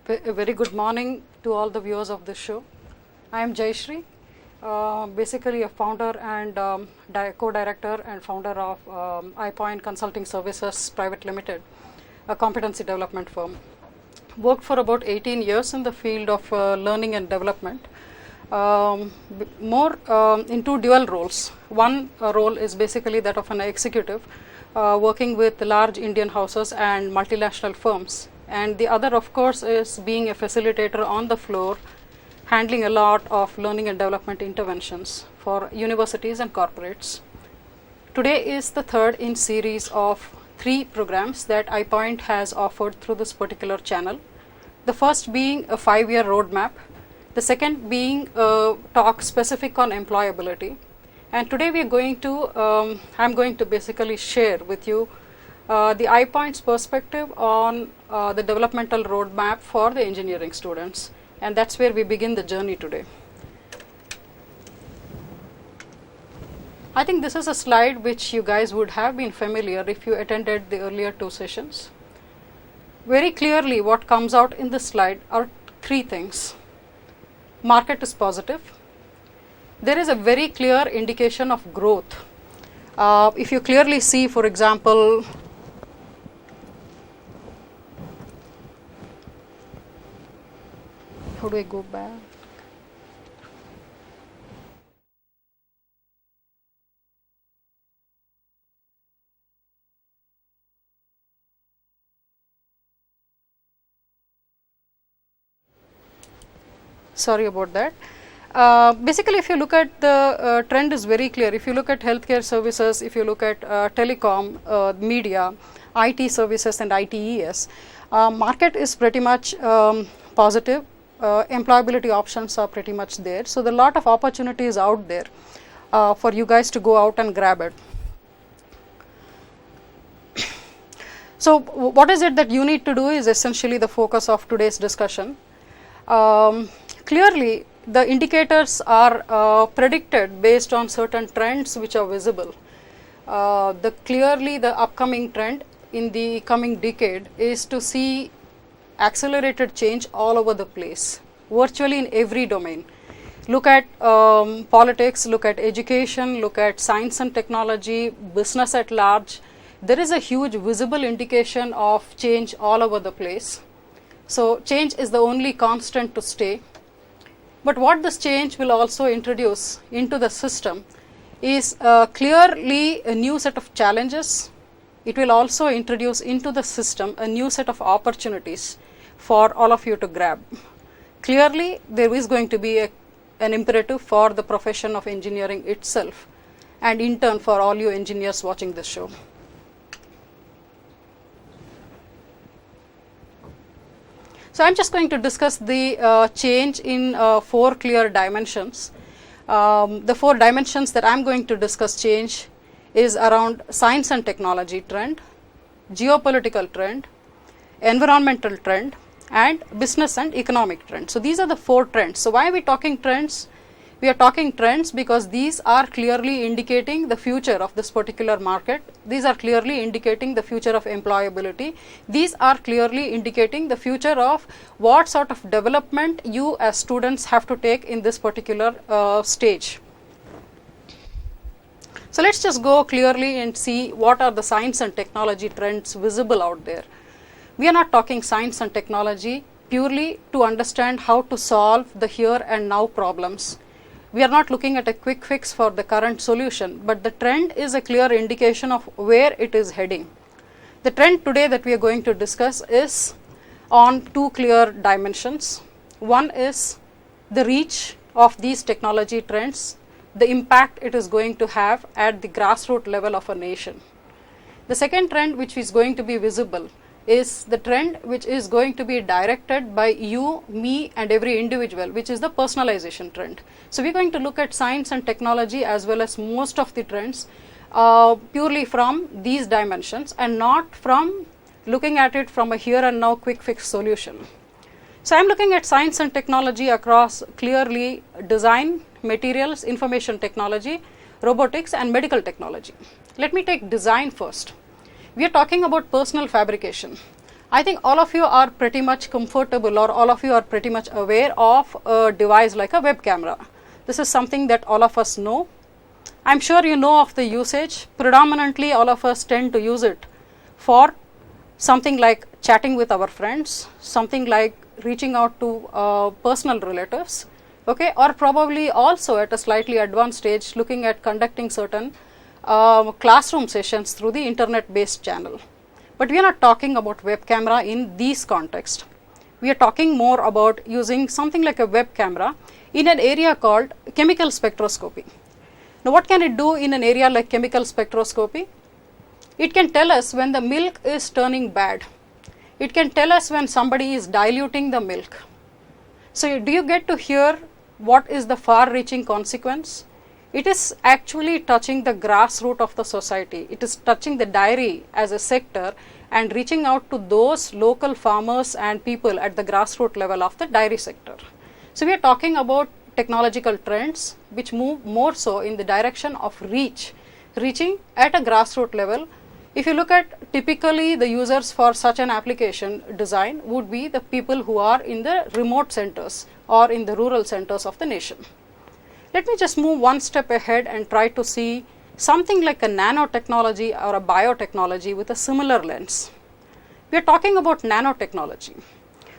A very good morning to all the viewers of this show. I am Jayashree, basically a founder and co-director and founder of iPoint Consulting Services Private Limited, a competency development firm. Worked for about 18 years in the field of learning and development, more into dual roles. One role is basically that of an executive, working with large Indian houses and multinational firms. And the other, of course, is being a facilitator on the floor, handling a lot of learning and development interventions for universities and corporates. Today is the third in series of 3 programs that iPoint has offered through this particular channel. The first being a 5-year roadmap, the second being a talk specific on employability. And today we are going to, I'm going to basically share with you the iPoint's perspective on the developmental roadmap for the engineering students, and that's where we begin the journey today. I think this is a slide which you guys would have been familiar if you attended the earlier 2 sessions. Very clearly what comes out in this slide are 3 things. Market is positive. There is a very clear indication of growth. If you clearly see, for example, how do I go back? Sorry about that. Basically, if you look at the trend is very clear. If you look at healthcare services, if you look at telecom, media, IT services and ITES, market is pretty much positive. Employability options are pretty much there. So, there are a lot of opportunities out there for you guys to go out and grab it. So, what is it that you need to do is essentially the focus of today's discussion. Clearly, the indicators are predicted based on certain trends which are visible. Clearly, the upcoming trend in the coming decade is to see accelerated change all over the place, virtually in every domain. Look at politics, look at education, look at science and technology, business at large. There is a huge visible indication of change all over the place. So, change is the only constant to stay. But what this change will also introduce into the system is clearly a new set of challenges. It will also introduce into the system a new set of opportunities for all of you to grab. Clearly, there is going to be an imperative for the profession of engineering itself, and in turn for all you engineers watching this show. So, I am just going to discuss the change in 4 clear dimensions. The 4 dimensions that I am going to discuss change is around science and technology trend, geopolitical trend, environmental trend, and business and economic trend. So, these are the 4 trends. So, why are we talking trends? We are talking trends because these are clearly indicating the future of this particular market. These are clearly indicating the future of employability. These are clearly indicating the future of what sort of development you as students have to take in this particular stage. So, let us just go clearly and see what are the science and technology trends visible out there. We are not talking science and technology purely to understand how to solve the here and now problems. We are not looking at a quick fix for the current solution, but the trend is a clear indication of where it is heading. The trend today that we are going to discuss is on 2 clear dimensions. One is the reach of these technology trends, the impact it is going to have at the grassroots level of a nation. The second trend which is going to be visible is the trend which is going to be directed by you, me and every individual, which is the personalization trend. So, we are going to look at science and technology as well as most of the trends purely from these dimensions and not from looking at it from a here and now quick fix solution. So, I am looking at science and technology across clearly design, materials, information technology, robotics and medical technology. Let me take design first. We are talking about personal fabrication. I think all of you are pretty much comfortable, or all of you are pretty much aware of a device like a web camera. This is something that all of us know. I'm sure you know of the usage. Predominantly all of us tend to use it for something like chatting with our friends, something like reaching out to personal relatives, okay, or probably also at a slightly advanced stage looking at conducting certain classroom sessions through the internet based channel. But we are not talking about web camera in these contexts. We are talking more about using something like a web camera in an area called chemical spectroscopy. Now what can it do in an area like chemical spectroscopy? It can tell us when the milk is turning bad. It can tell us when somebody is diluting the milk. So do you get to hear what is the far reaching consequence? It is actually touching the grassroots of the society. It is touching the dairy as a sector and reaching out to those local farmers and people at the grassroots level of the dairy sector. So we are talking about technological trends which move more so in the direction of reaching at a grassroots level. If you look at typically the users for such an application design would be the people who are in the remote centers or in the rural centers of the nation. Let me just move one step ahead and try to see something like a nanotechnology or a biotechnology with a similar lens. We are talking about nanotechnology.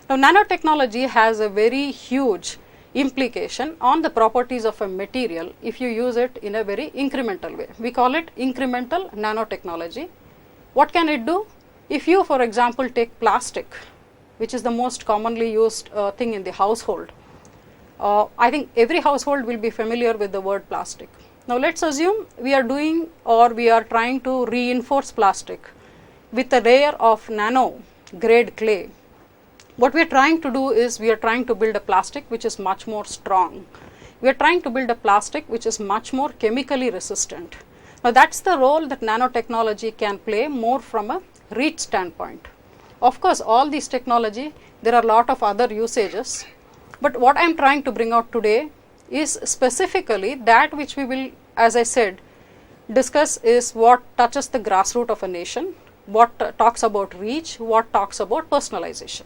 Now nanotechnology has a very huge implication on the properties of a material if you use it in a very incremental way. We call it incremental nanotechnology. What can it do? If you, for example, take plastic, which is the most commonly used thing in the household, I think every household will be familiar with the word plastic. Now let's assume we are doing or we are trying to reinforce plastic with a layer of nano grade clay. What we are trying to do is we are trying to build a plastic which is much more strong. We are trying to build a plastic which is much more chemically resistant. Now that's the role that nanotechnology can play more from a reach standpoint. Of course, all these technology, there are a lot of other usages. But what I am trying to bring out today is specifically that which we will, as I said, discuss is what touches the grassroots of a nation, what talks about reach, what talks about personalization.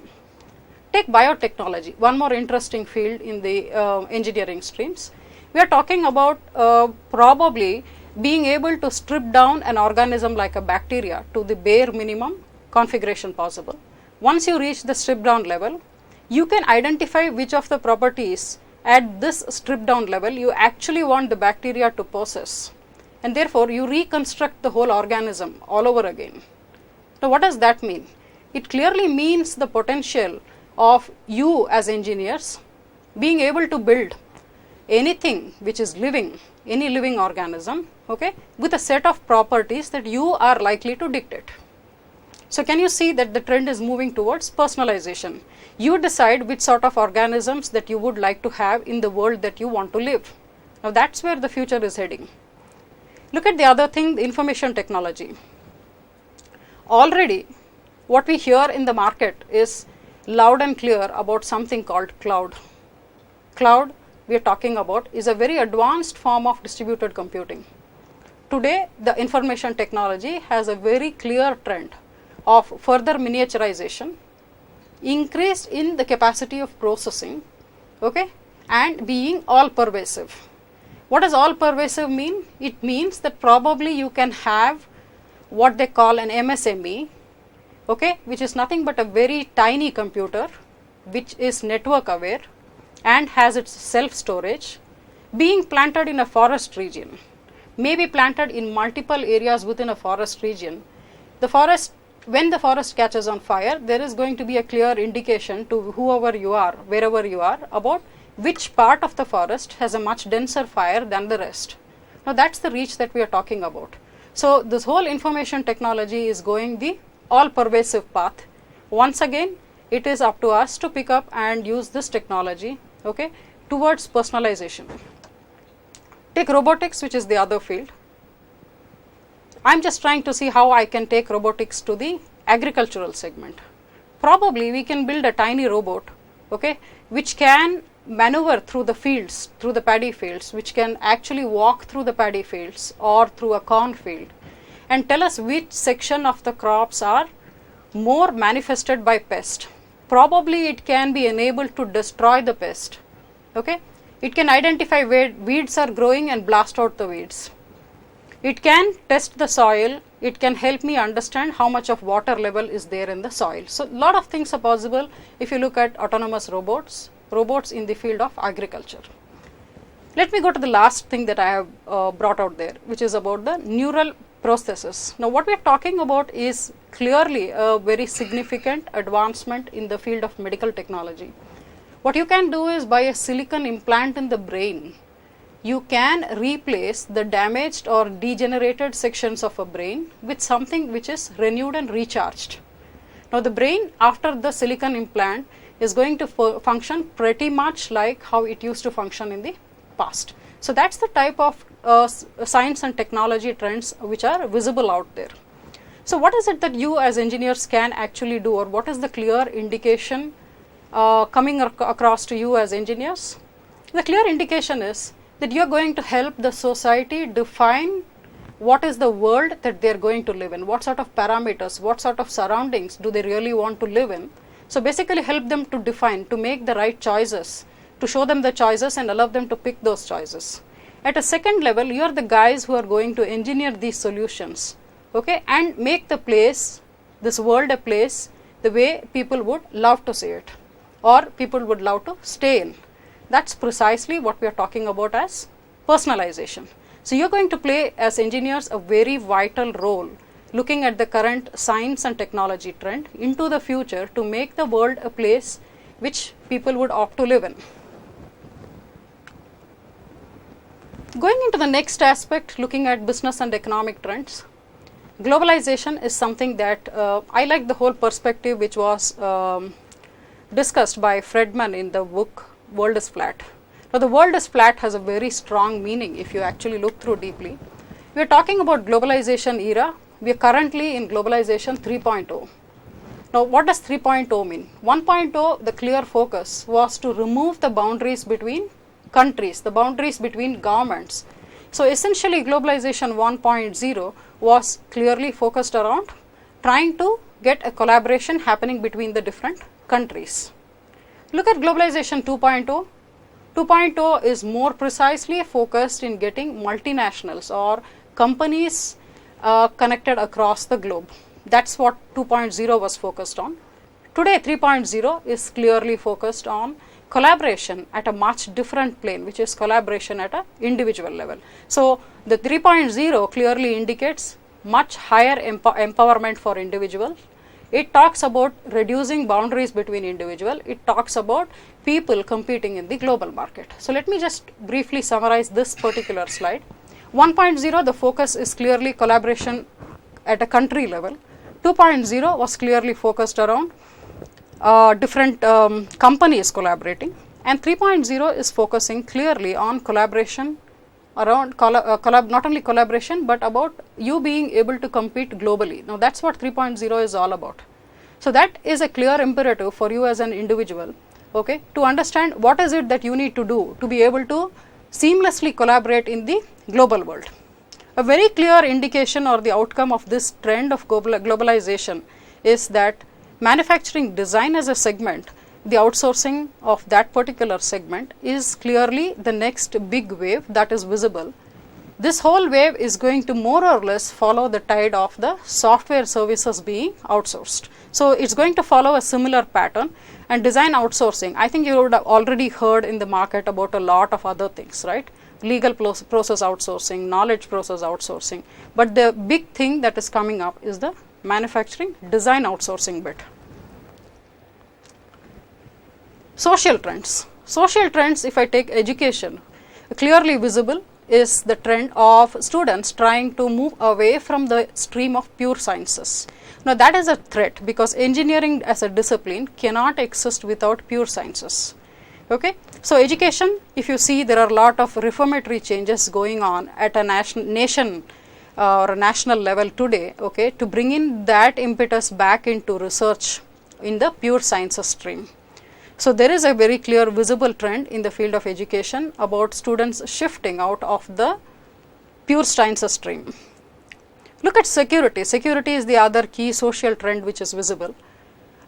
Take biotechnology, one more interesting field in the engineering streams. We are talking about probably being able to strip down an organism like a bacteria to the bare minimum configuration possible. Once you reach the strip down level, you can identify which of the properties at this strip down level you actually want the bacteria to possess, and therefore you reconstruct the whole organism all over again. Now what does that mean? It clearly means the potential of you as engineers being able to build anything which is living, any living organism, okay, with a set of properties that you are likely to dictate. So can you see that the trend is moving towards personalization? You decide which sort of organisms that you would like to have in the world that you want to live. Now that's where the future is heading. Look at the other thing, the information technology. Already what we hear in the market is loud and clear about something called cloud. Cloud, we are talking about, is a very advanced form of distributed computing. Today the information technology has a very clear trend of further miniaturization, increased in the capacity of processing, okay, and being all pervasive. What does all pervasive mean? It means that probably you can have what they call an MSME, okay, which is nothing but a very tiny computer which is network aware and has its self storage, being planted in a forest region, may be planted in multiple areas within a forest region. The forest, when the forest catches on fire, there is going to be a clear indication to whoever you are, wherever you are, about which part of the forest has a much denser fire than the rest. Now that's the reach that we are talking about. So this whole information technology is going the all pervasive path. Once again, it is up to us to pick up and use this technology, okay, towards personalization. Take robotics, which is the other field. I'm just trying to see how I can take robotics to the agricultural segment. Probably we can build a tiny robot, okay, which can maneuver through the fields, through the paddy fields, which can actually walk through the paddy fields or through a corn field and tell us which section of the crops are more manifested by pest. Probably it can be enabled to destroy the pest. Okay? It can identify where weeds are growing and blast out the weeds. It can test the soil. It can help me understand how much of water level is there in the soil. So, a lot of things are possible if you look at autonomous robots in the field of agriculture. Let me go to the last thing that I have brought out there, which is about the neural processes. Now, what we are talking about is clearly a very significant advancement in the field of medical technology. What you can do is, by a silicon implant in the brain, you can replace the damaged or degenerated sections of a brain with something which is renewed and recharged. Now, the brain after the silicon implant is going to function pretty much like how it used to function in the past. So, that is the type of science and technology trends which are visible out there. So, what is it that you as engineers can actually do, or what is the clear indication coming across to you as engineers? The clear indication is that you are going to help the society define what is the world that they are going to live in, what sort of parameters, what sort of surroundings do they really want to live in. So, basically help them to define, to make the right choices, to show them the choices and allow them to pick those choices. At a second level, you are the guys who are going to engineer these solutions, okay, and make the place, this world, a place the way people would love to see it, or people would love to stay in. That is precisely what we are talking about as personalization. So, you are going to play as engineers a very vital role looking at the current science and technology trend into the future to make the world a place which people would opt to live in. Going into the next aspect, looking at business and economic trends, globalization is something that I like the whole perspective which was discussed by Friedman in the book World is Flat. Now, the world is flat has a very strong meaning if you actually look through deeply. We are talking about globalization era. We are currently in globalization 3.0. Now, what does 3.0 mean? 1.0, the clear focus was to remove the boundaries between countries, the boundaries between governments. So, essentially globalization 1.0 was clearly focused around trying to get a collaboration happening between the different countries. Look at globalization 2.0. 2.0 is more precisely focused in getting multinationals or companies connected across the globe. That is what 2.0 was focused on. Today 3.0 is clearly focused on collaboration at a much different plane, which is collaboration at an individual level. So, the 3.0 clearly indicates much higher empowerment for individuals. It talks about reducing boundaries between individuals. It talks about people competing in the global market. So, let me just briefly summarize this particular slide. 1.0, the focus is clearly collaboration at a country level. 2.0 was clearly focused around different companies collaborating, and 3.0 is focusing clearly on collaboration around not only collaboration but about you being able to compete globally. Now, that is what 3.0 is all about. So, that is a clear imperative for you as an individual, okay, to understand what is it that you need to do to be able to seamlessly collaborate in the global world. A very clear indication or the outcome of this trend of globalization is that manufacturing design as a segment, the outsourcing of that particular segment is clearly the next big wave that is visible. This whole wave is going to more or less follow the tide of the software services being outsourced. So, it is going to follow a similar pattern, and design outsourcing, I think you would have already heard in the market about a lot of other things, right? Legal process outsourcing, knowledge process outsourcing, but the big thing that is coming up is the manufacturing design outsourcing bit. Social trends. Social trends, if I take education, clearly visible is the trend of students trying to move away from the stream of pure sciences. Now, that is a threat because engineering as a discipline cannot exist without pure sciences. Okay? So, education, if you see, there are a lot of reformatory changes going on at a nation or a national level today, okay, to bring in that impetus back into research in the pure sciences stream. So, there is a very clear visible trend in the field of education about students shifting out of the pure sciences stream. Look at security. Security is the other key social trend which is visible.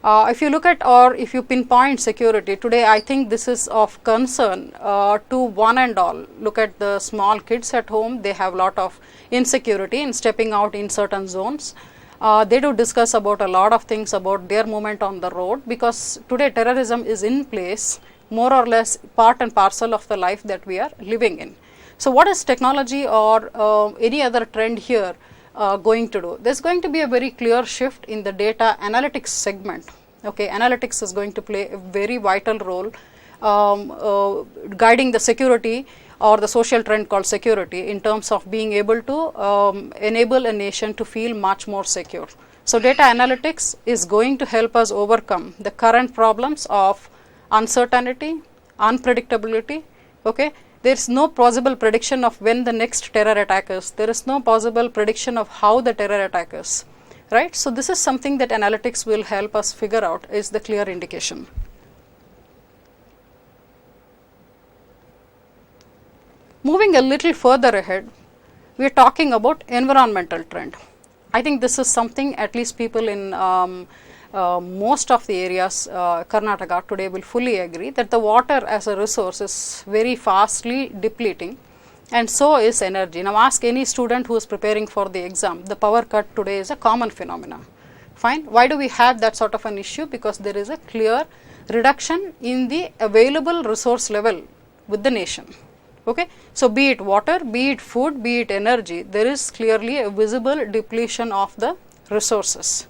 If you look at, or if you pinpoint security today, I think this is of concern to one and all. Look at the small kids at home, they have a lot of insecurity in stepping out in certain zones. They do discuss about a lot of things about their movement on the road, because today terrorism is in place, more or less part and parcel of the life that we are living in. So what is technology or any other trend here going to do? There's going to be a very clear shift in the data analytics segment. Okay, analytics is going to play a very vital role guiding the security or the social trend called security, in terms of being able to enable a nation to feel much more secure. So data analytics is going to help us overcome the current problems of uncertainty, unpredictability. Okay, there is no possible prediction of when the next terror attack is. There is no possible prediction of how the terror attack is, right? So this is something that analytics will help us figure out, is the clear indication. Moving a little further ahead, we are talking about environmental trend. I think this is something at least people in most of the areas, Karnataka today will fully agree that the water as a resource is very fastly depleting, and so is energy. Now ask any student who is preparing for the exam, the power cut today is a common phenomenon. Fine. Why do we have that sort of an issue? Because there is a clear reduction in the available resource level with the nation. Okay. So be it water, be it food, be it energy, there is clearly a visible depletion of the resources.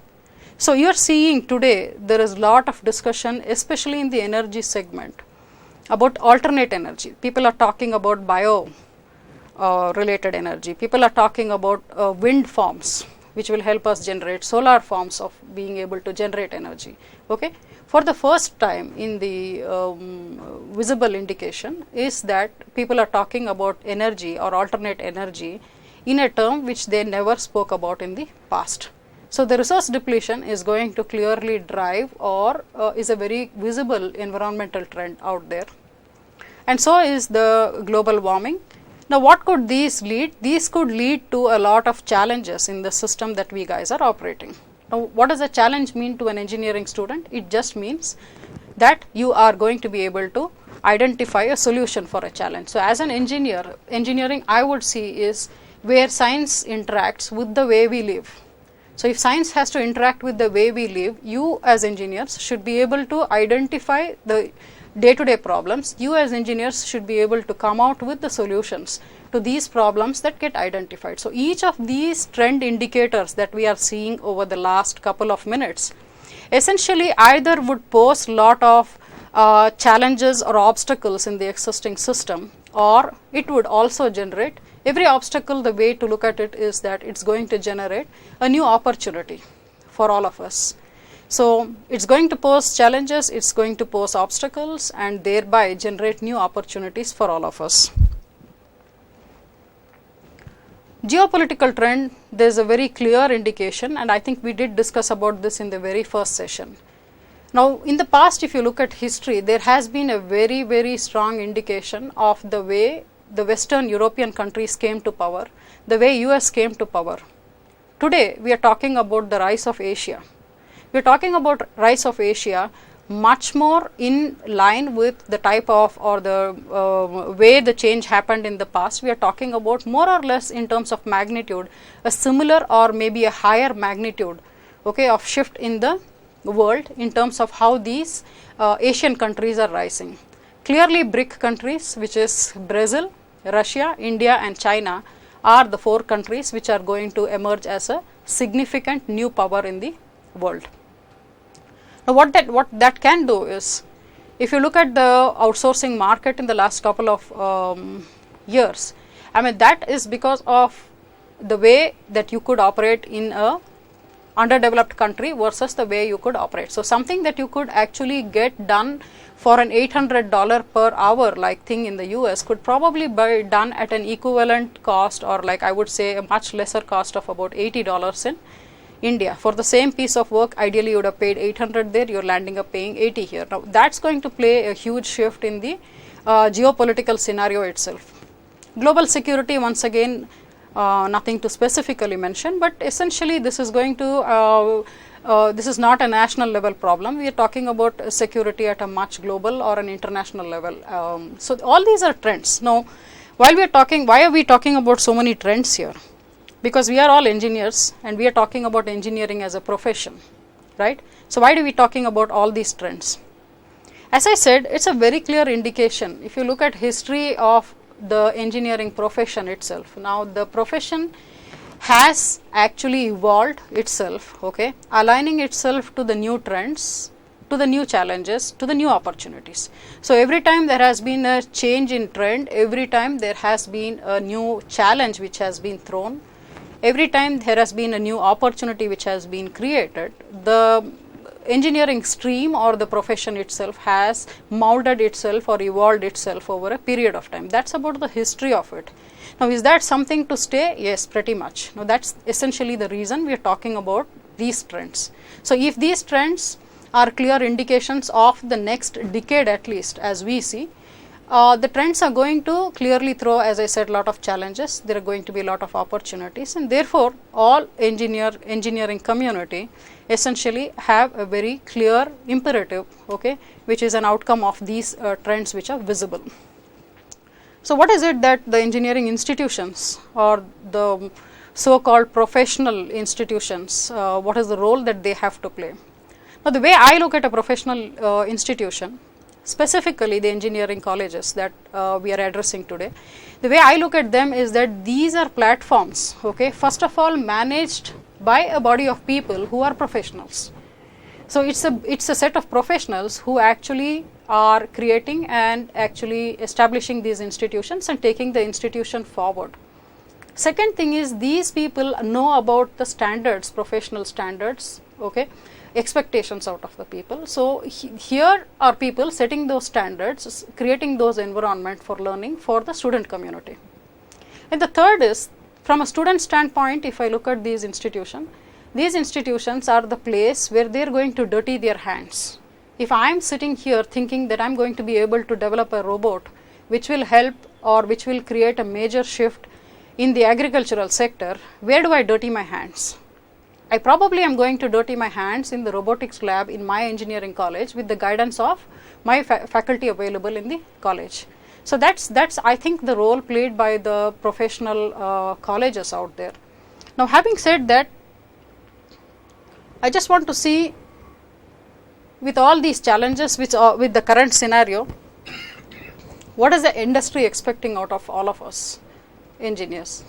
So you are seeing today there is a lot of discussion, especially in the energy segment, about alternate energy. People are talking about bio related energy. People are talking about wind farms, which will help us generate, solar forms of being able to generate energy. Okay. For the first time in the visible indication is that people are talking about energy or alternate energy in a term which they never spoke about in the past. So the resource depletion is going to clearly drive or is a very visible environmental trend out there. And so is the global warming. Now what could these lead? These could lead to a lot of challenges in the system that we guys are operating. Now what does a challenge mean to an engineering student? It just means that you are going to be able to identify a solution for a challenge. So as an engineer, engineering I would see is where science interacts with the way we live. So if science has to interact with the way we live, you as engineers should be able to identify the day-to-day problems. You as engineers should be able to come out with the solutions to these problems that get identified. So each of these trend indicators that we are seeing over the last couple of minutes essentially either would pose lot of challenges or obstacles in the existing system, or it would also generate every obstacle. The way to look at it is that it's going to generate a new opportunity for all of us. So it's going to pose challenges, it's going to pose obstacles, and thereby generate new opportunities for all of us. Geopolitical trend, there is a very clear indication, and I think we did discuss about this in the very first session. Now in the past, if you look at history, there has been a very, very strong indication of the way the Western European countries came to power, the way US came to power. Today we are talking about the rise of Asia. We are talking about rise of Asia much more in line with the type of or the way the change happened in the past. We are talking about more or less in terms of magnitude, a similar or maybe a higher magnitude, okay, of shift in the world in terms of how these Asian countries are rising. Clearly BRIC countries, which is Brazil, Russia, India and China, are the 4 countries which are going to emerge as a significant new power in the world. Now what that can do is, if you look at the outsourcing market in the last couple of years, I mean that is because of the way that you could operate in a underdeveloped country versus the way you could operate. So something that you could actually get done for an $800 per hour like thing in the US could probably be done at an equivalent cost, or like I would say a much lesser cost of about $80 in India. For the same piece of work, ideally you would have paid 800 there, you're landing up paying 80 here. Now that's going to play a huge shift in the geopolitical scenario itself. Global security, once again, nothing to specifically mention, but essentially this is going to this is not a national level problem. We are talking about security at a much global or an international level. So all these are trends. Now, while we are talking, why are we talking about so many trends here? Because we are all engineers and we are talking about engineering as a profession, right? So why are we talking about all these trends? As I said, it's a very clear indication. If you look at history of the engineering profession itself, now the profession has actually evolved itself, okay, aligning itself to the new trends, to the new challenges, to the new opportunities. So every time there has been a change in trend, every time there has been a new challenge which has been thrown, every time there has been a new opportunity which has been created, the engineering stream or the profession itself has molded itself or evolved itself over a period of time. That's about the history of it. Now, is that something to stay? Yes, pretty much. Now, that's essentially the reason we are talking about these trends. So, if these trends are clear indications of the next decade at least, as we see, the trends are going to clearly throw, as I said, a lot of challenges. There are going to be a lot of opportunities, and therefore, all engineering community essentially have a very clear imperative, okay, which is an outcome of these trends which are visible. So, what is it that the engineering institutions or the so-called professional institutions, what is the role that they have to play? Now, the way I look at a professional institution, specifically the engineering colleges that we are addressing today, the way I look at them is that these are platforms, okay, first of all managed by a body of people who are professionals. So, it's a set of professionals who actually are creating and actually establishing these institutions and taking the institution forward. Second thing is, these people know about the standards, professional standards, okay, expectations out of the people. So, here are people setting those standards, creating those environment for learning for the student community. And the third is, from a student standpoint, if I look at these institutions are the place where they are going to dirty their hands. If I am sitting here thinking that I am going to be able to develop a robot which will help or which will create a major shift in the agricultural sector, where do I dirty my hands? I probably am going to dirty my hands in the robotics lab in my engineering college with the guidance of my faculty available in the college. So that's I think the role played by the professional colleges out there. Now, having said that, I just want to see, with all these challenges which are with the current scenario, what is the industry expecting out of all of us engineers?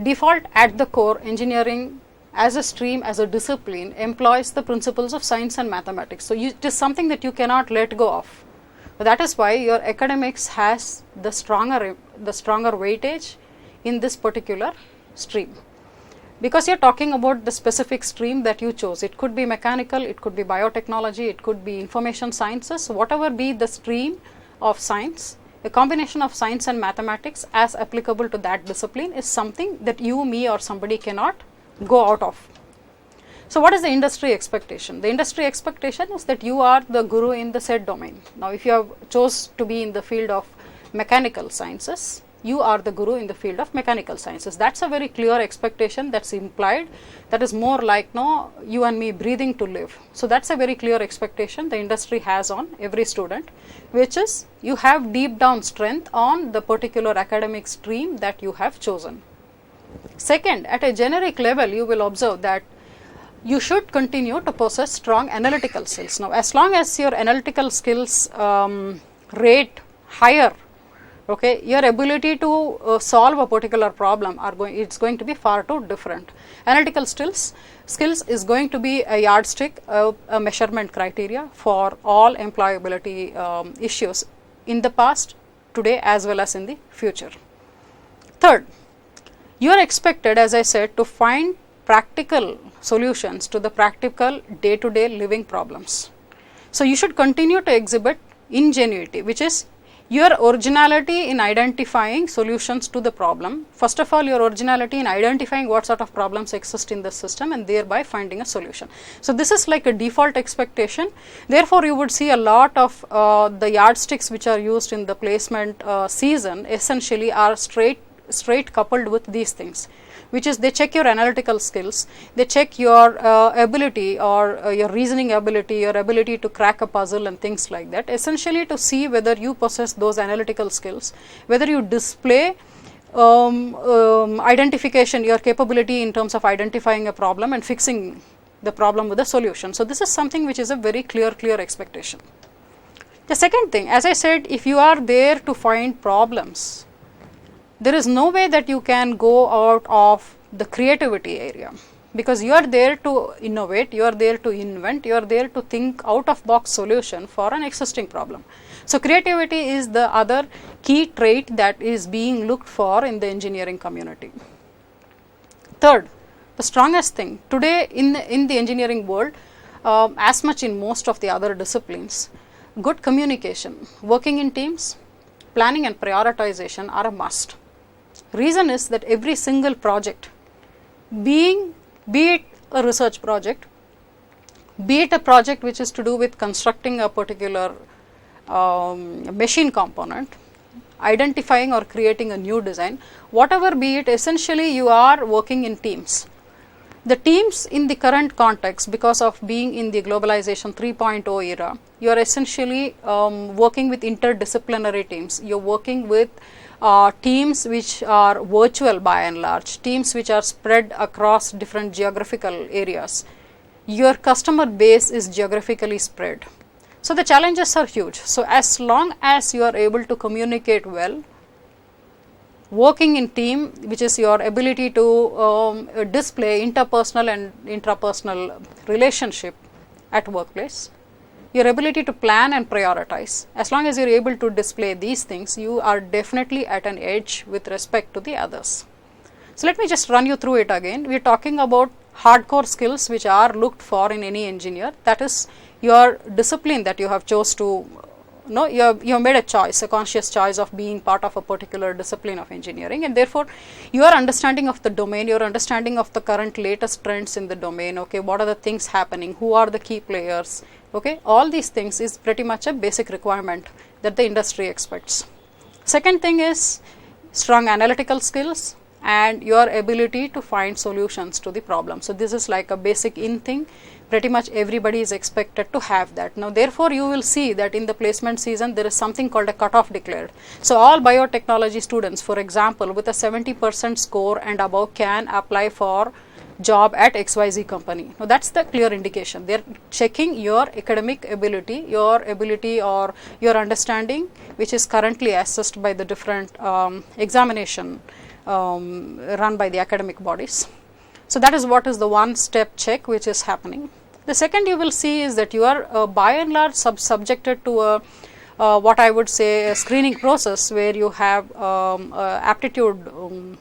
Default at the core, engineering as a stream, as a discipline, employs the principles of science and mathematics. So, it is something that you cannot let go of. That is why your academics has the stronger weightage in this particular stream, because you are talking about the specific stream that you chose. It could be mechanical, it could be biotechnology, it could be information sciences, whatever be the stream of science, a combination of science and mathematics as applicable to that discipline is something that you, me, or somebody cannot go out of. So, what is the industry expectation? The industry expectation is that you are the guru in the said domain. Now, if you have chose to be in the field of mechanical sciences, you are the guru in the field of mechanical sciences. That's a very clear expectation that's implied. That is more like, no, you and me breathing to live. So, that's a very clear expectation the industry has on every student, which is you have deep down strength on the particular academic stream that you have chosen. Second, at a generic level, you will observe that you should continue to possess strong analytical skills. Now, as long as your analytical skills rate higher, okay, your ability to solve a particular problem it's going to be far too different. Analytical skills is going to be a yardstick, a measurement criteria for all employability issues in the past, today, as well as in the future. Third, you are expected, as I said, to find practical solutions to the practical day-to-day living problems. So, you should continue to exhibit ingenuity, which is your originality in identifying solutions to the problem. First of all, your originality in identifying what sort of problems exist in the system and thereby finding a solution. So, this is like a default expectation. Therefore, you would see a lot of the yardsticks which are used in the placement season essentially are straight straight coupled with these things, which is they check your analytical skills, they check your ability or your reasoning ability, your ability to crack a puzzle and things like that, essentially to see whether you possess those analytical skills, whether you display identification, your capability in terms of identifying a problem and fixing the problem with a solution. So this is something which is a very clear expectation. The second thing, as I said, if you are there to find problems, there is no way that you can go out of the creativity area, because you are there to innovate, you are there to invent, you are there to think out of box solution for an existing problem. So creativity is the other key trait that is being looked for in the engineering community. Third, the strongest thing today in the engineering world, as much in most of the other disciplines, good communication, working in teams, planning and prioritization are a must. Reason is that every single project, be it a research project, be it a project which is to do with constructing a particular machine component, identifying or creating a new design, whatever be it, essentially you are working in teams. The teams in the current context, because of being in the globalization 3.0 era, you are essentially working with interdisciplinary teams. You are working with teams which are virtual by and large, teams which are spread across different geographical areas. Your customer base is geographically spread. So the challenges are huge. So as long as you are able to communicate well, working in team, which is your ability to display interpersonal and intrapersonal relationship at workplace, your ability to plan and prioritize, as long as you are able to display these things, you are definitely at an edge with respect to the others. So let me just run you through it again. We are talking about hardcore skills which are looked for in any engineer. That is your discipline that you have chose to, you have made a choice, a conscious choice of being part of a particular discipline of engineering, and therefore your understanding of the domain, your understanding of the current latest trends in the domain, okay, what are the things happening, who are the key players, okay, all these things is pretty much a basic requirement that the industry expects. Second thing is strong analytical skills and your ability to find solutions to the problem. So this is like a basic in thing. Pretty much everybody is expected to have that. Now therefore you will see that in the placement season there is something called a cutoff declared. So all biotechnology students, for example, with a 70% score and above can apply for job at XYZ company. Now that's the clear indication. They are checking your academic ability, or your understanding, which is currently assessed by the different examination run by the academic bodies. So that is what is the one step check which is happening. The second you will see is that you are by and large subjected to a what I would say a screening process where you have aptitude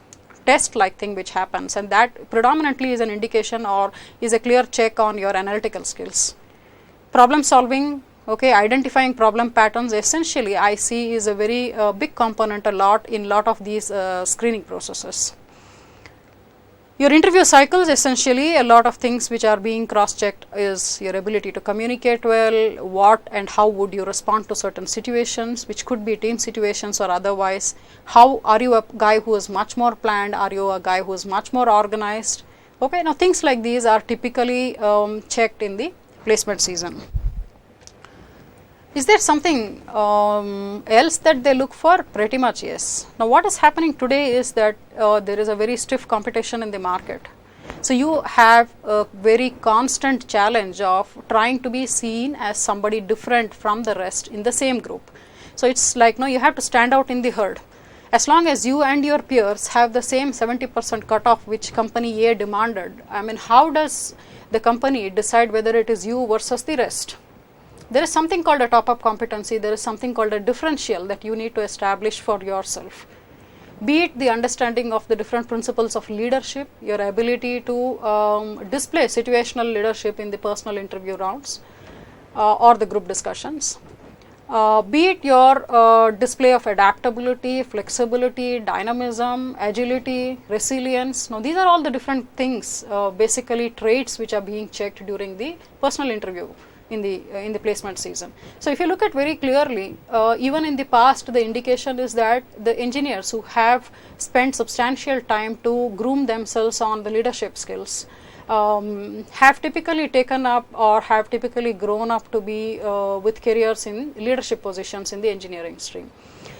test like thing which happens, and that predominantly is an indication or is a clear check on your analytical skills. Problem solving, okay, identifying problem patterns essentially I see is a very big component in lot of these screening processes. Your interview cycles, essentially a lot of things which are being cross-checked is your ability to communicate well, what and how would you respond to certain situations, which could be team situations or otherwise. How are you a guy who is much more planned, are you a guy who is much more organized? Okay, now things like these are typically checked in the placement season. Is there something else that they look for? Pretty much yes. Now what is happening today is that there is a very stiff competition in the market. So you have a very constant challenge of trying to be seen as somebody different from the rest in the same group. So it's like you have to stand out in the herd. As long as you and your peers have the same 70% cutoff which company A demanded, I mean, how does the company decide whether it is you versus the rest? There is something called a top-up competency, there is something called a differential that you need to establish for yourself. Be it the understanding of the different principles of leadership, your ability to display situational leadership in the personal interview rounds or the group discussions. Be it your display of adaptability, flexibility, dynamism, agility, resilience. Now these are all the different things, basically traits which are being checked during the personal interview in the placement season. So if you look at very clearly, even in the past, the indication is that the engineers who have spent substantial time to groom themselves on the leadership skills have typically taken up or have typically grown up to be with careers in leadership positions in the engineering stream.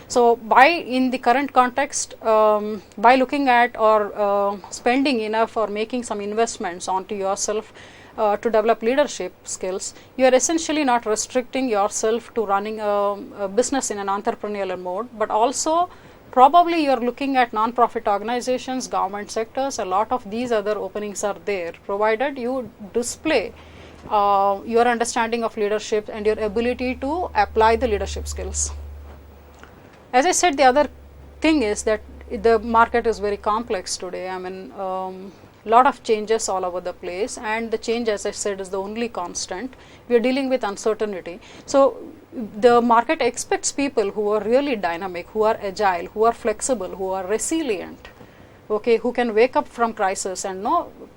So in the current context, by looking at or spending enough or making some investments onto yourself to develop leadership skills, you are essentially not restricting yourself to running a business in an entrepreneurial mode, but also probably you are looking at non-profit organizations, government sectors. A lot of these other openings are there, provided you display your understanding of leadership and your ability to apply the leadership skills. As I said, the other thing is that the market is very complex today. I mean, lot of changes all over the place, and the change, as I said, is the only constant. We are dealing with uncertainty. So the market expects people who are really dynamic, who are agile, who are flexible, who are resilient, okay, who can wake up from crisis and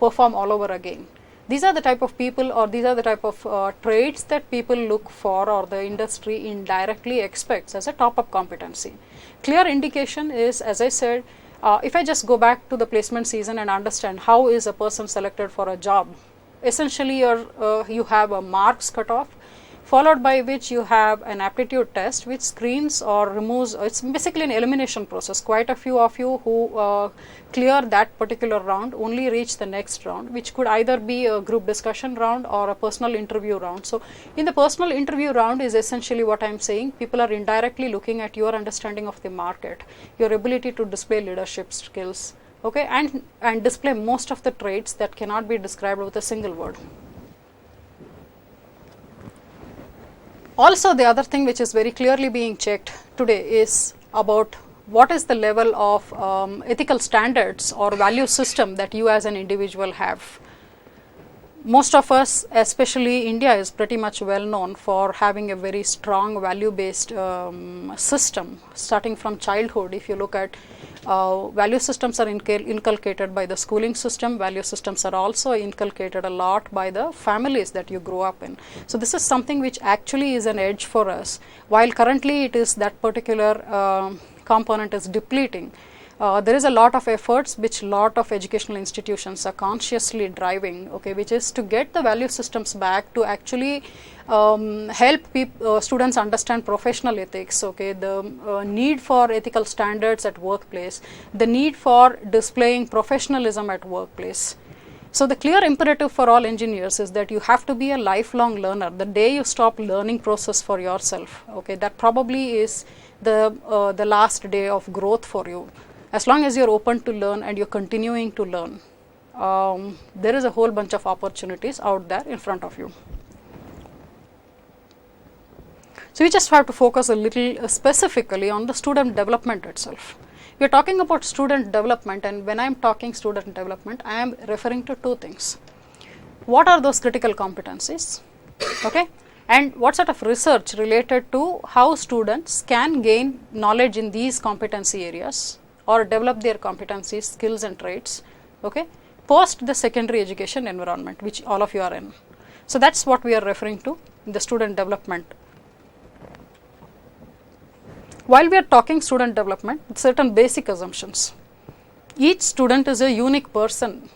perform all over again. These are the type of people, or these are the type of traits that people look for, or the industry indirectly expects as a top-up competency. Clear indication is, as I said, if I just go back to the placement season and understand how is a person selected for a job, essentially you have a marks cutoff, followed by which you have an aptitude test which screens or removes. It's basically an elimination process. Quite a few of you who clear that particular round only reach the next round, which could either be a group discussion round or a personal interview round. So in the personal interview round is essentially what I'm saying. People are indirectly looking at your understanding of the market, your ability to display leadership skills, okay, and display most of the traits that cannot be described with a single word. Also, the other thing which is very clearly being checked today is about what is the level of ethical standards or value system that you as an individual have. Most of us, especially India, is pretty much well known for having a very strong value-based system starting from childhood. If you look at value systems are inculcated by the schooling system. Value systems are also inculcated a lot by the families that you grow up in. So this is something which actually is an edge for us. While currently it is that particular component is depleting, there is a lot of efforts which lot of educational institutions are consciously driving, okay, which is to get the value systems back, to actually help students understand professional ethics, okay, the need for ethical standards at workplace, the need for displaying professionalism at workplace. So the clear imperative for all engineers is that you have to be a lifelong learner. The day you stop learning process for yourself, okay, that probably is the last day of growth for you. As long as you're open to learn and you're continuing to learn, there is a whole bunch of opportunities out there in front of you. So we just have to focus a little specifically on the student development itself. We are talking about student development, and when I am talking student development, I am referring to two things. What are those critical competencies? Okay, and what sort of research related to how students can gain knowledge in these competency areas or develop their competencies, skills and traits, okay, post the secondary education environment which all of you are in. So that's what we are referring to in the student development. While we are talking student development, certain basic assumptions. Each student is a unique person.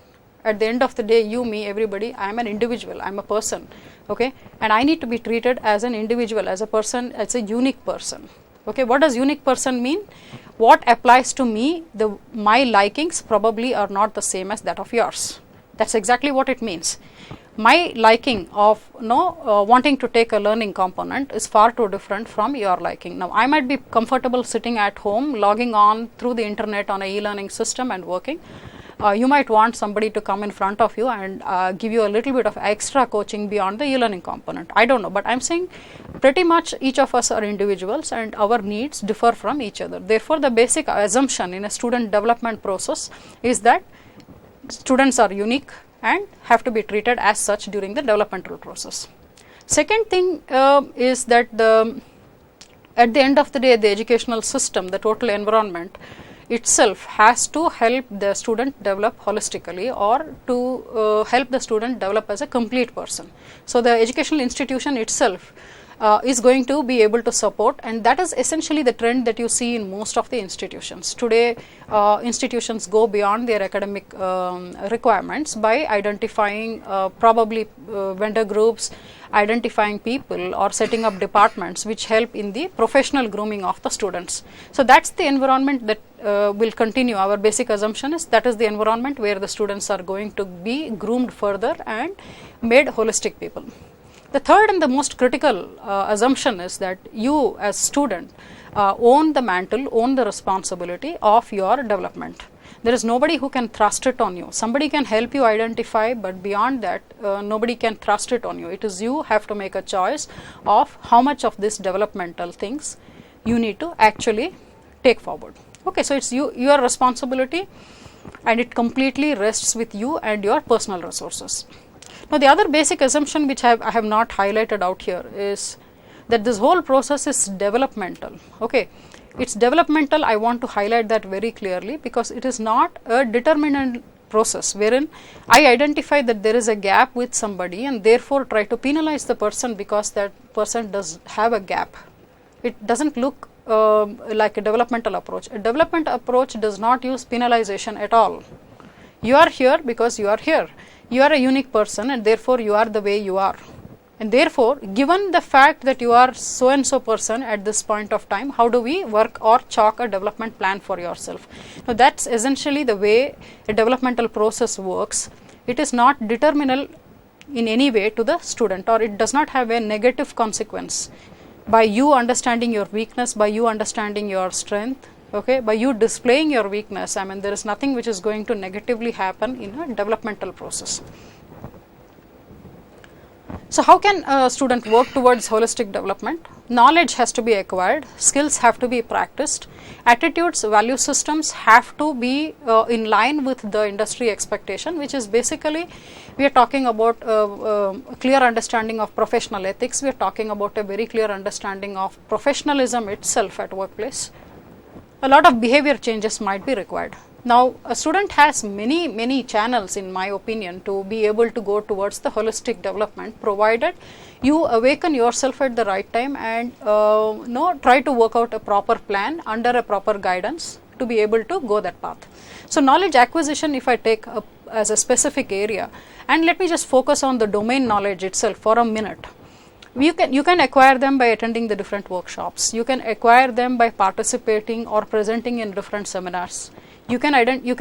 At the end of the day, you, me, everybody, I am an individual, I am a person, okay, and I need to be treated as an individual, as a person, as a unique person. Okay, what does unique person mean? What applies to me, my likings probably are not the same as that of yours. That's exactly what it means. My liking of wanting to take a learning component is far too different from your liking. Now, I might be comfortable sitting at home, logging on through the internet on a e-learning system and working. You might want somebody to come in front of you and give you a little bit of extra coaching beyond the e-learning component. I don't know, but I'm saying pretty much each of us are individuals and our needs differ from each other. Therefore, the basic assumption in a student development process is that students are unique and have to be treated as such during the developmental process. Second thing is that at the end of the day, the educational system, the total environment, itself has to help the student develop holistically, or to help the student develop as a complete person. So the educational institution itself is going to be able to support, and that is essentially the trend that you see in most of the institutions. Today, institutions go beyond their academic requirements by identifying probably vendor groups, identifying people, or setting up departments which help in the professional grooming of the students. So that's the environment that will continue. Our basic assumption is that is the environment where the students are going to be groomed further and made holistic people. The third and the most critical assumption is that you as student own the mantle, own the responsibility of your development. There is nobody who can thrust it on you. Somebody can help you identify, but beyond that, nobody can thrust it on you. It is you have to make a choice of how much of this developmental things you need to actually take forward. Okay, so it's your responsibility, and it completely rests with you and your personal resources. Now, the other basic assumption which I have not highlighted out here is that this whole process is developmental. Okay, it's developmental. I want to highlight that very clearly, because it is not a determinant process wherein I identify that there is a gap with somebody and therefore try to penalize the person because that person does have a gap. It doesn't look like a developmental approach. A development approach does not use penalization at all. You are here because you are here. You are a unique person, and therefore you are the way you are. And therefore, given the fact that you are so and so person at this point of time, how do we work or chalk a development plan for yourself? Now, that's essentially the way a developmental process works. It is not determinal in any way to the student, or it does not have a negative consequence by you understanding your weakness, by you understanding your strength. Okay, by you displaying your weakness, I mean, there is nothing which is going to negatively happen in a developmental process. So how can a student work towards holistic development? Knowledge has to be acquired, skills have to be practiced, attitudes, value systems have to be in line with the industry expectation, which is basically, we are talking about a clear understanding of professional ethics, we are talking about a very clear understanding of professionalism itself at workplace. A lot of behavior changes might be required. Now, a student has many channels, in my opinion, to be able to go towards the holistic development, provided you awaken yourself at the right time and try to work out a proper plan under a proper guidance to be able to go that path. So, knowledge acquisition, if I take up as a specific area, and let me just focus on the domain knowledge itself for a minute. You can acquire them by attending the different workshops. You can acquire them by participating or presenting in different seminars. You can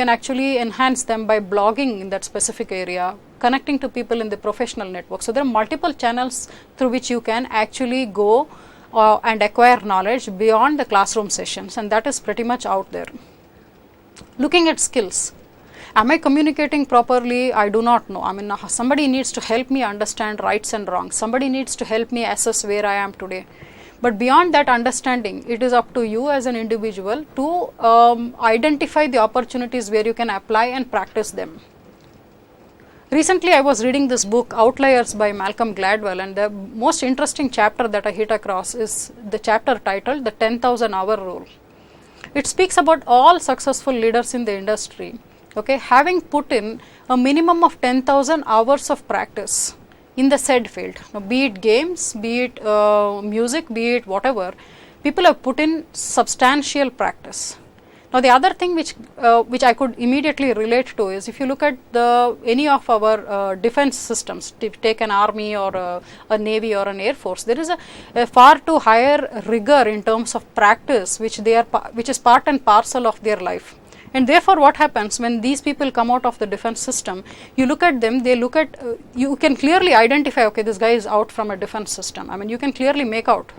actually enhance them by blogging in that specific area, connecting to people in the professional network. So there are multiple channels through which you can actually go and acquire knowledge beyond the classroom sessions, and that is pretty much out there. Looking at skills. Am I communicating properly? I do not know. I mean, somebody needs to help me understand rights and wrongs. Somebody needs to help me assess where I am today. But beyond that understanding, it is up to you as an individual to identify the opportunities where you can apply and practice them. Recently, I was reading this book, Outliers by Malcolm Gladwell, and the most interesting chapter that I hit across is the chapter titled The 10,000 Hour Rule. It speaks about all successful leaders in the industry, okay, having put in a minimum of 10,000 hours of practice in the said field. Now, be it games, be it music, be it whatever, people have put in substantial practice. Now, the other thing which I could immediately relate to is, if you look at any of our defense systems, take an army or a navy or an air force, there is a far too higher rigor in terms of practice which is part and parcel of their life. And therefore, what happens when these people come out of the defense system, you look at them, you can clearly identify, okay, this guy is out from a defense system. I mean, you can clearly make out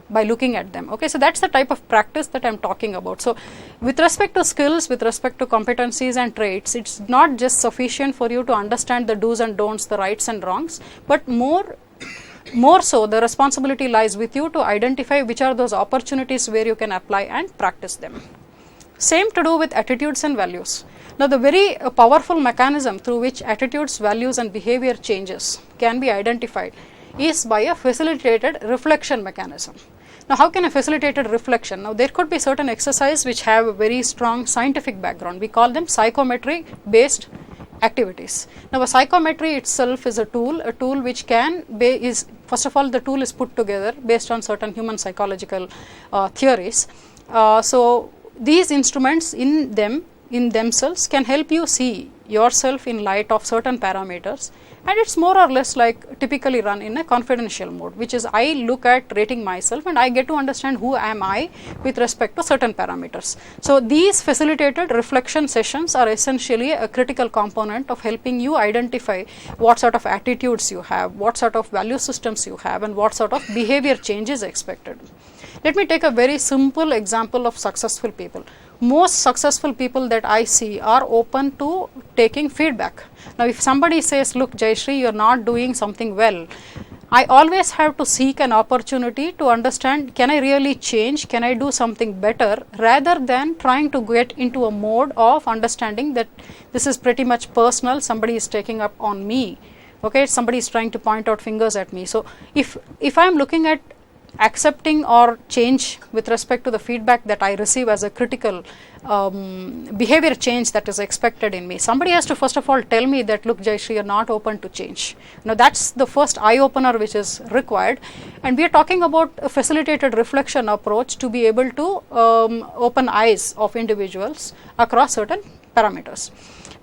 by looking at them. Okay, so that's the type of practice that I'm talking about. So with respect to skills, with respect to competencies and traits, it's not just sufficient for you to understand the do's and don'ts, the rights and wrongs, but more so the responsibility lies with you to identify which are those opportunities where you can apply and practice them. Same to do with attitudes and values. Now, the very powerful mechanism through which attitudes, values and behavior changes can be identified is by a facilitated reflection mechanism. Now, how can a facilitated reflection? Now, there could be certain exercise which have a very strong scientific background. We call them psychometry based activities. Now, a psychometry itself is a tool which can is first of all the tool is put together based on certain human psychological theories. So, these instruments in themselves can help you see yourself in light of certain parameters, and it's more or less like typically run in a confidential mode, which is I look at rating myself and I get to understand who am I with respect to certain parameters. So, these facilitated reflection sessions are essentially a critical component of helping you identify what sort of attitudes you have, what sort of value systems you have, and what sort of behavior change is expected. Let me take a very simple example of successful people. Most successful people that I see are open to taking feedback. Now, if somebody says, look Jayashree, you are not doing something well, I always have to seek an opportunity to understand, can I really change, can I do something better, rather than trying to get into a mode of understanding that this is pretty much personal, somebody is taking up on me, okay, somebody is trying to point out fingers at me. So, if I am looking at accepting or change with respect to the feedback that I receive as a critical behavior change that is expected in me, somebody has to first of all tell me that, look Jayashree, you are not open to change. Now, that's the first eye opener which is required, and we are talking about a facilitated reflection approach to be able to open eyes of individuals across certain parameters.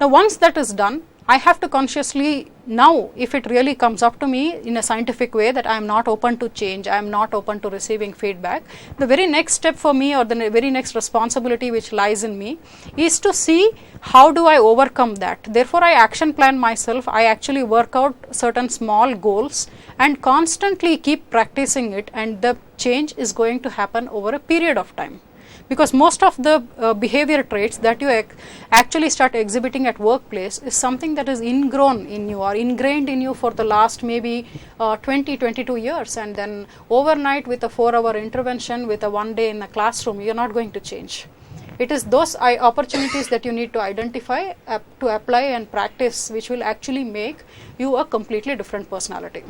Now, once that is done, I have to consciously now, if it really comes up to me in a scientific way that I am not open to change, I am not open to receiving feedback, the very next step for me, or the very next responsibility which lies in me, is to see how do I overcome that. Therefore, I action plan myself, I actually work out certain small goals and constantly keep practicing it, and the change is going to happen over a period of time. Because most of the behavior traits that you actually start exhibiting at workplace is something that is ingrown in you or ingrained in you for the last maybe 20-22 years, and then overnight with a 4-hour intervention, with a 1 day in the classroom, you are not going to change. It is those opportunities that you need to identify, to apply and practice, which will actually make you a completely different personality.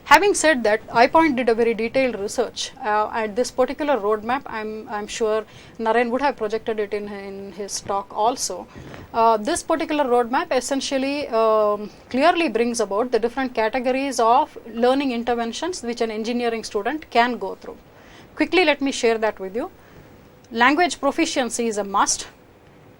Having said that, iPoint did a very detailed research at this particular roadmap. I'm sure Naren would have projected it in his talk also. This particular roadmap essentially clearly brings about the different categories of learning interventions which an engineering student can go through. Quickly, let me share that with you. Language proficiency is a must.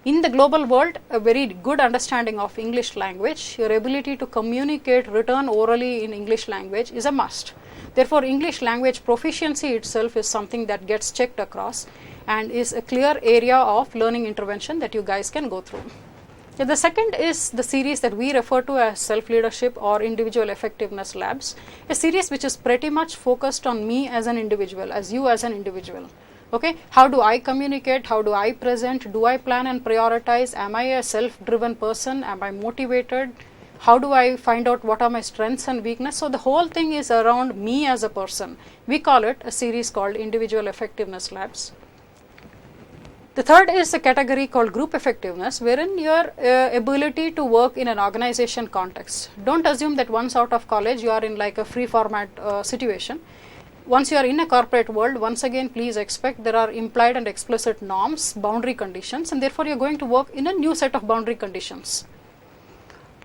In the global world, a very good understanding of English language, your ability to communicate written orally in English language is a must. Therefore, English language proficiency itself is something that gets checked across and is a clear area of learning intervention that you guys can go through. The second is the series that we refer to as self-leadership or individual effectiveness labs, a series which is pretty much focused on me as an individual, as you as an individual. Okay, how do I communicate? How do I present? Do I plan and prioritize? Am I a self-driven person? Am I motivated? How do I find out what are my strengths and weakness? So, the whole thing is around me as a person. We call it a series called Individual Effectiveness Labs. The third is a category called Group Effectiveness, wherein your ability to work in an organization context. Don't assume that once out of college you are in like a free format situation. Once you are in a corporate world, once again please expect there are implied and explicit norms, boundary conditions, and therefore you are going to work in a new set of boundary conditions.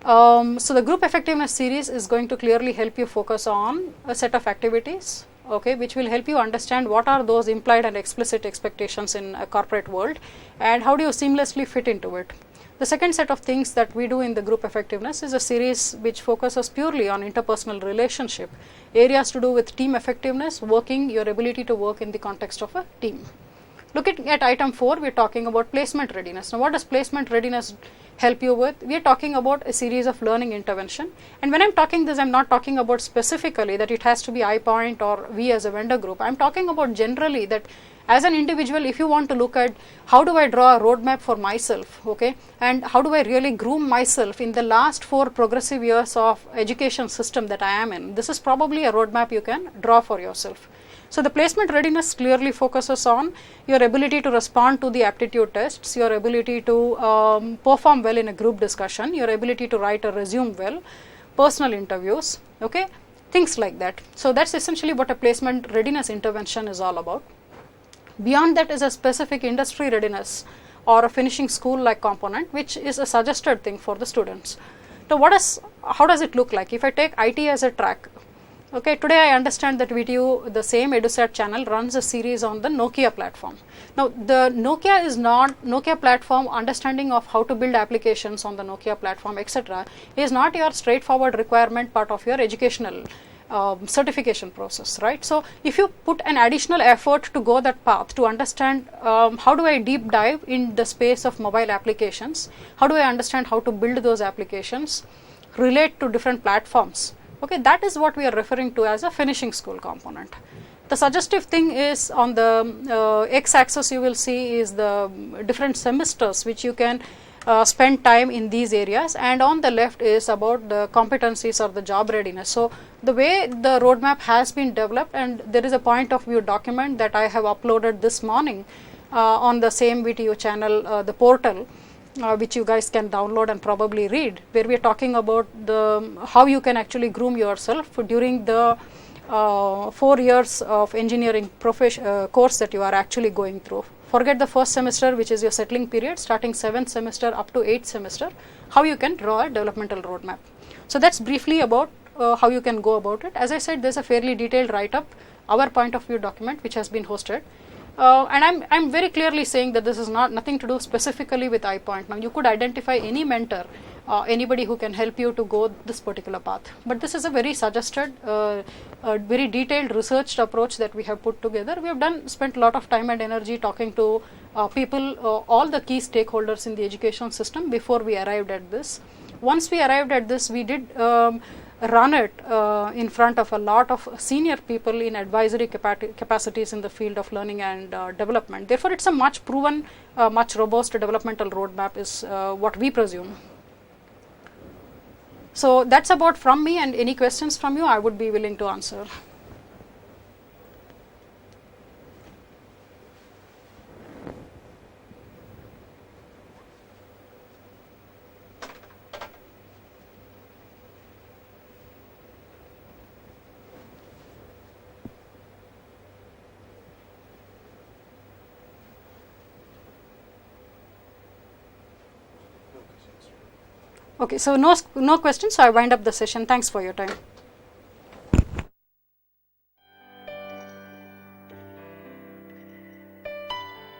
So, the group effectiveness series is going to clearly help you focus on a set of activities, okay, which will help you understand what are those implied and explicit expectations in a corporate world and how do you seamlessly fit into it. The second set of things that we do in the group effectiveness is a series which focuses purely on interpersonal relationship, areas to do with team effectiveness, working, your ability to work in the context of a team. Looking at item 4, we are talking about placement readiness. Now, what does placement readiness help you with? We are talking about a series of learning intervention, and when I am talking this, I am not talking about specifically that it has to be iPoint or we as a vendor group. I am talking about generally that as an individual, if you want to look at how do I draw a roadmap for myself, okay, and how do I really groom myself in the last 4 progressive years of education system that I am in, this is probably a roadmap you can draw for yourself. So, the placement readiness clearly focuses on your ability to respond to the aptitude tests, your ability to perform well in a group discussion, your ability to write a resume well, personal interviews, okay, things like that. So that's essentially what a placement readiness intervention is all about. Beyond that is a specific industry readiness or a finishing school like component, which is a suggested thing for the students. Now how does it look like? If I take IT as a track, okay, today I understand that VTU, the same EduSat channel, runs a series on the Nokia platform. Now the Nokia platform, understanding of how to build applications on the Nokia platform, etc., is not your straightforward requirement part of your educational certification process, right? So if you put an additional effort to go that path to understand how do I deep dive in the space of mobile applications, how do I understand how to build those applications, relate to different platforms, okay, that is what we are referring to as a finishing school component. The suggestive thing is on the x-axis you will see is the different semesters which you can spend time in these areas, and on the left is about the competencies or the job readiness. So the way the roadmap has been developed, and there is a point of view document that I have uploaded this morning on the same VTU channel, the portal, which you guys can download and probably read, where we are talking about how you can actually groom yourself during the 4 years of engineering course that you are actually going through. Forget the first semester, which is your settling period, starting 7th semester up to 8th semester, how you can draw a developmental roadmap. So that's briefly about how you can go about it. As I said, there's a fairly detailed write-up, our point of view document, which has been hosted. And I'm very clearly saying that this is nothing to do specifically with iPoint. Now you could identify any mentor, anybody who can help you to go this particular path. But this is a very suggested, very detailed researched approach that we have put together. We have spent a lot of time and energy talking to people, all the key stakeholders in the education system before we arrived at this. Once we arrived at this, we did run it in front of a lot of senior people in advisory capacities in the field of learning and development. Therefore, it's a much proven, much robust developmental roadmap is what we presume. So that's about from me, and any questions from you I would be willing to answer. Okay, so no questions, so I wind up the session. Thanks for your time.